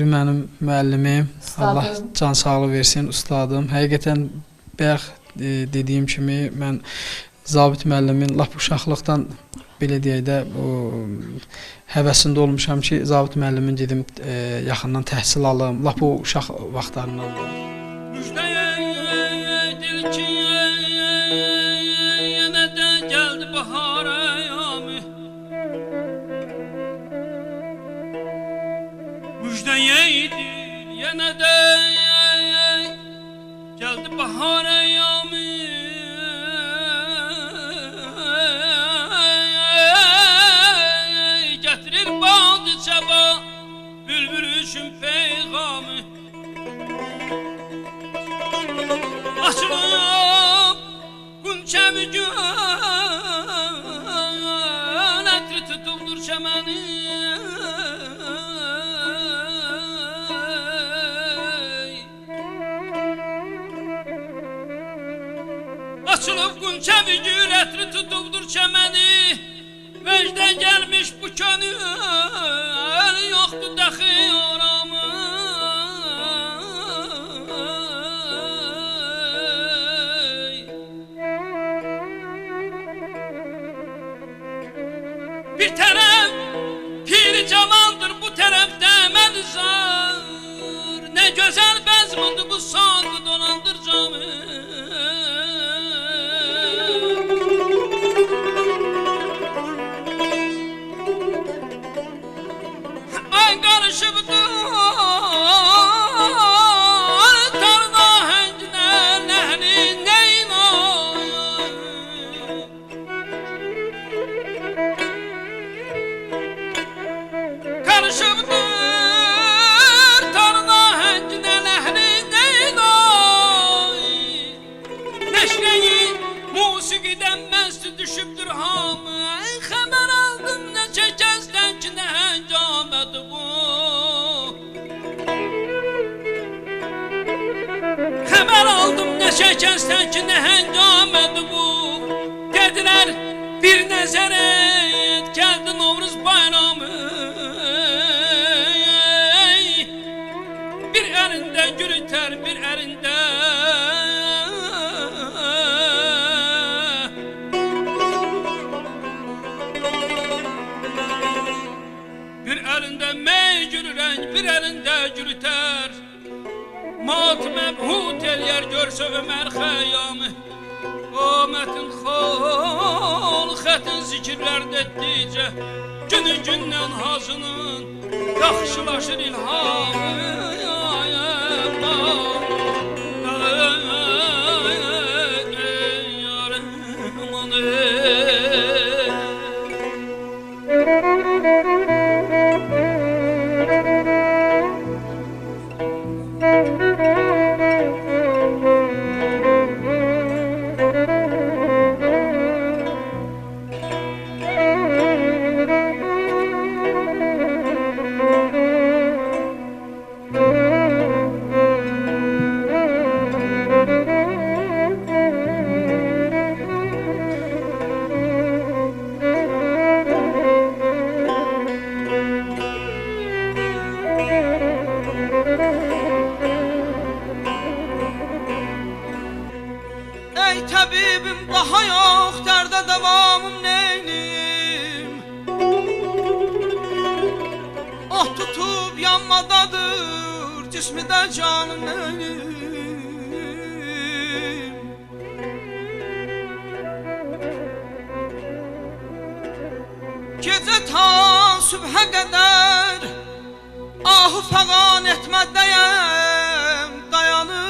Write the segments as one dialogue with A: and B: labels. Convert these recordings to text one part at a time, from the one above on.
A: Mənim müəllimim, Allah
B: Ustadım.
A: can sağlığı versin, ustadım. Həqiqətən bayaq dediyim kimi mən Zabit müəllimin lap uşaqlıqdan belə deyək də bu həvəsində olmuşam ki, Zabit müəllimin gedim yaxından təhsil alım. Lap o uşaq vaxtlarından.
C: Müjdəyədir ki, yenə də gəldi bahar ayamı. Müjdəyədir yenə də gəldi bahar ayamı. Gətirir bağdı çaba bülbül üçün peyğamı. Açılıb qunçəmi gün ətri tutuldur çəməni. Açılıb qunçəmi gün ətri tutuldur çəməni. Vəcdən gəlmiş bu könül yoxdur dəxi oramı. Bir tərəf piri camandır, bu tərəfdə mənzar. Nə gözəl bəzmədir bu sandı dolandır camı. Ay qarışıbdır tarla həncinə nəhri neyin ay. Karışıbdır tarla həncinə nəhri neyin ay. Neşreyi musiqidən məst düşübdür hamı. Xəbər aldım neçə kəzdən ki, nə həngamədir bu. Xəbər aldım neçə kəzdən ki, nə həngamədir bu. Dedilər bir nəzər et, gəldi Novruz bayramı. Bir əlində gülütər, bir əlində bir əlində mey gülü rəng, bir əlində gülütər. Mat məbhut eləyər görsə Ömər xəyyamı. O mətin xol xətin zikirlər dedikcə günü gündən hazının yaxşılaşır ilhamı. Ey təbibim daha yox, dərdə davamım neynim. Oh tutub yanmadadır, cismi də canım neynim. Gecə ta sübhə qədər ahı fəqan etmədəyəm dayanır.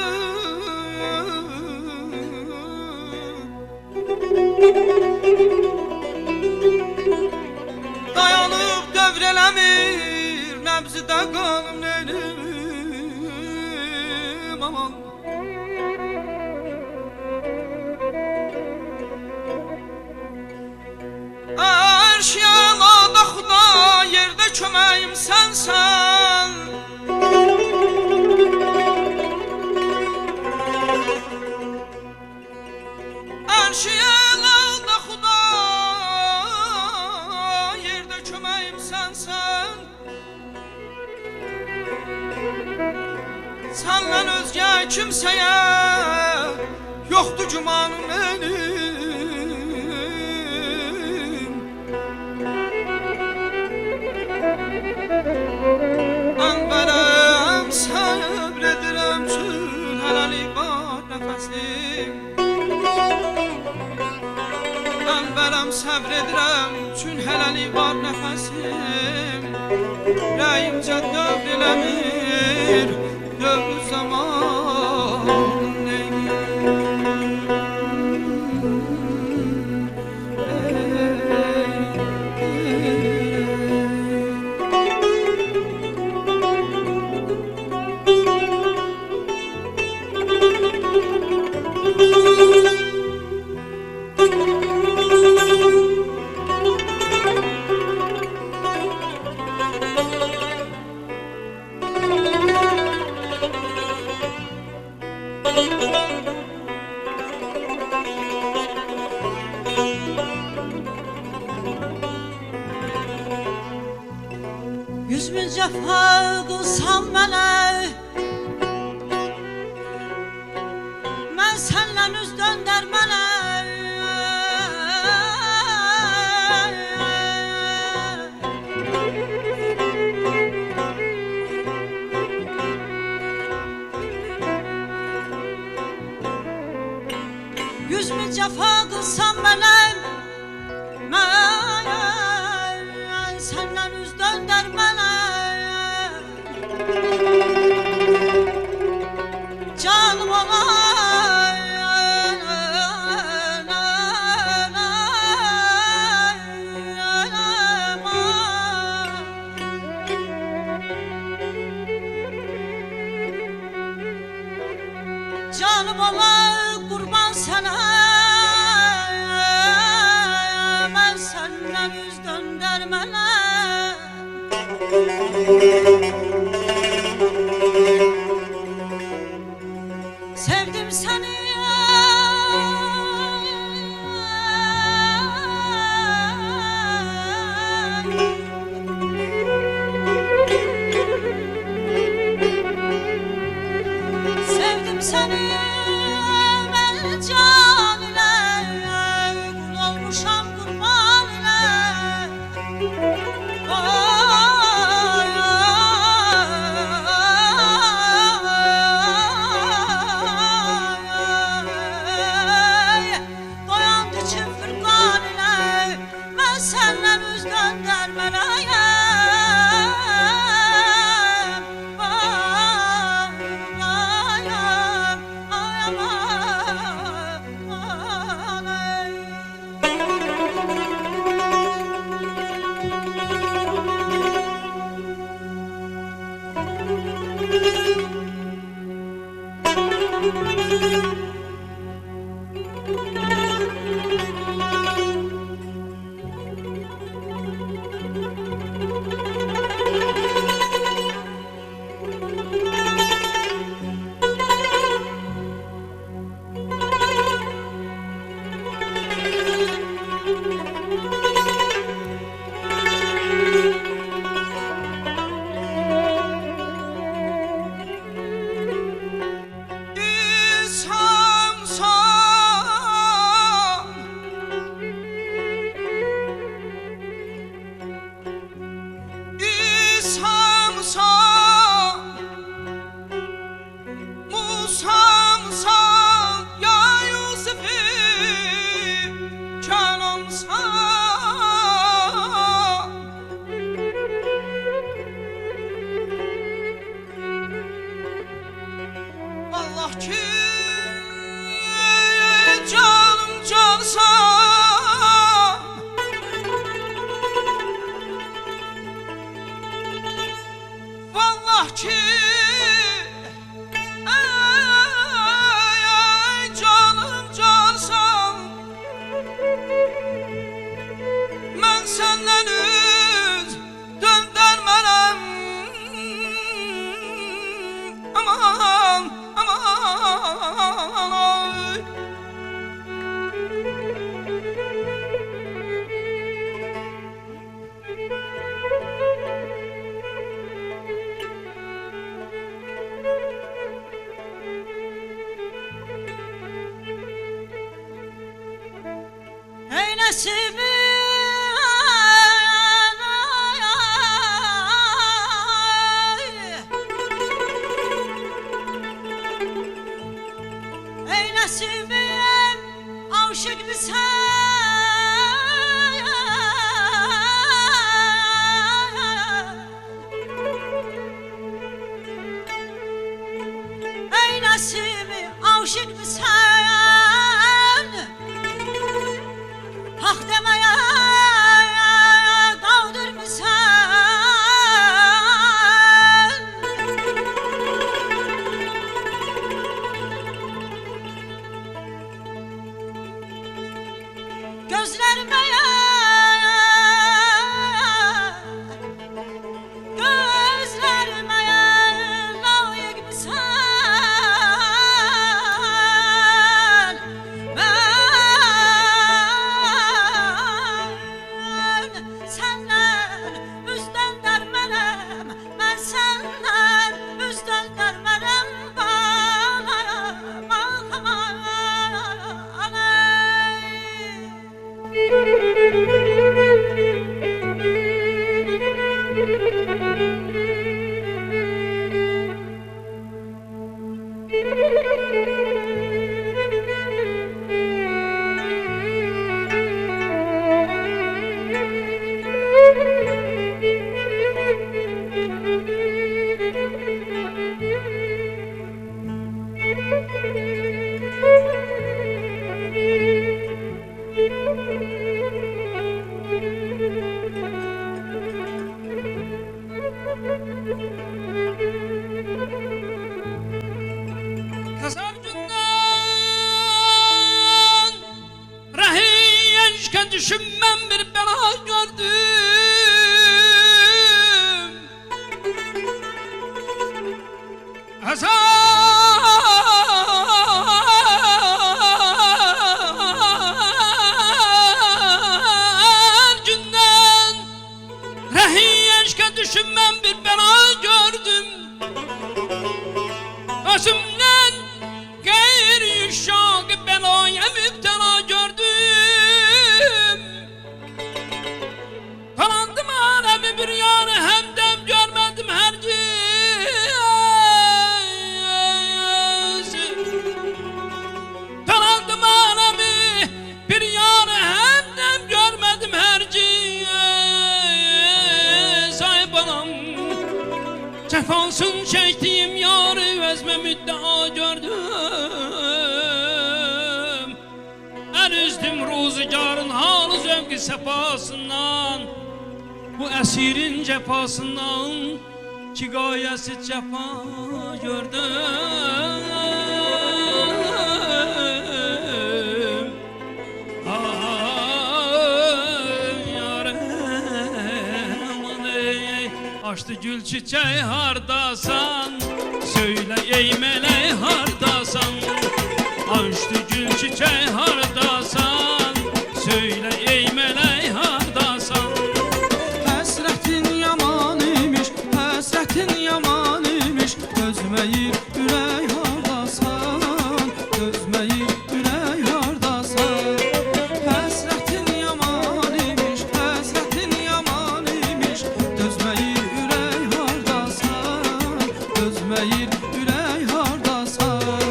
C: Dayanıb dövr eləmir, nəbzidə qanım neynim, aman. Ərşiyəlada xuda, yerdə köməyim sənsən. Ərşiyəlada xuda, yerdə köməyim sənsən. Səndən özgə kimsəyə yoxdur gümanım mənim. Ənbərəm səbr edirəm çün hələlik var nəfəsim. Ənbərəm səbr edirəm çün hələlik var nəfəsim. Rəyimcə dövr eləmir dövr zaman
B: Yüz min cəfa qılsam mənə, mən səndən üz döndərmənə. Yüz min cəfa qılsam mənə, mən səndən üz döndərmənə. Canım olay, canım olay qurban sənə, mən səndən üz döndərmənə. Sevdim səni, sevdim səni, mən can ilə qul olmuşam qurban ilə. Doyandı çün fırqan ilə, mən səndən üz döndərmələyəm. Allah ki canım cansan, vallah ki canım cansan, mən səndən üz döndərmərəm. Aman, aman, ay. nəsibi ey nəsibim aşıqdır ey nəsibim aşıqdır hak demeye kaldırmışsan gözlerime gözlerime layık mısan ben senden üz döndürmerem ben senden üz döndürmerem bana
C: Kasar günden Rahiyençken düşünmem bir bela gördüm Kasar günden Rahiyençken düşünmem bir bela gördüm Gözümden gayri şak belaya müptela gördüm Kalandım alemi bir yanı hemdem görmedim herkes Kalandım alemi bir yanı hemdem görmedim herkes Ay balam cefasın çektiğim yarı özme müddea gördüm En üzdüm ruzigarın halı zevki sefasından Bu esirin cefasından ki gayesi cefa gördüm Açtı gül çiçeği hardasan Söyle ey meleği hardasan Açtı gül çiçeği hardasan Söyle ey meleği hardasan
D: Həsrətin yaman imiş, həsrətin yaman imiş Gözməyir ürək hardasan, gözməyir ürək hardasan Həsrətin yaman imiş, həsrətin yaman imiş Gözməyir ürək hardasan, gözməyir ürək hardasan